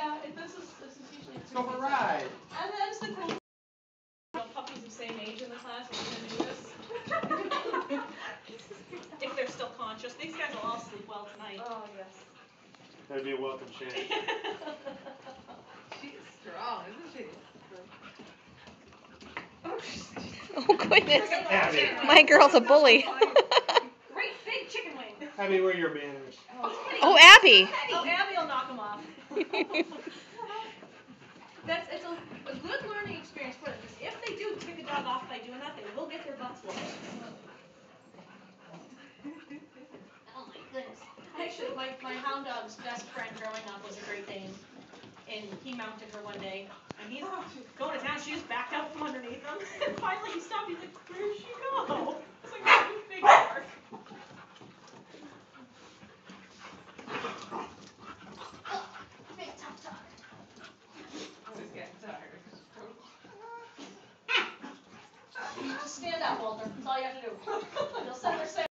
Yeah, this is usually. Let's go for a ride. And that's the cool. Puppies the same age in the class are gonna do this. If they're still conscious. These guys will all sleep well tonight. Oh yes. That'd be a welcome change. She's strong, isn't she? Oh goodness. Abby. My girl's a bully. Great big chicken wing. Abby, where are your manners? Oh, Abby. Oh, Abby will knock them off. It's a good learning experience for them, because if they do kick a dog off by doing that, they will get their butts whooped. Oh my goodness. Actually, my hound dog's best friend growing up was a Great Dane, and he mounted her one day, and he's going to town. She just backed out from underneath him, and finally he stopped. He's like, "Where did she go?" It's like a big bark. Big tough dog. She's getting tired. Just stand up, Walter. That's all you have to do. You'll set her safe.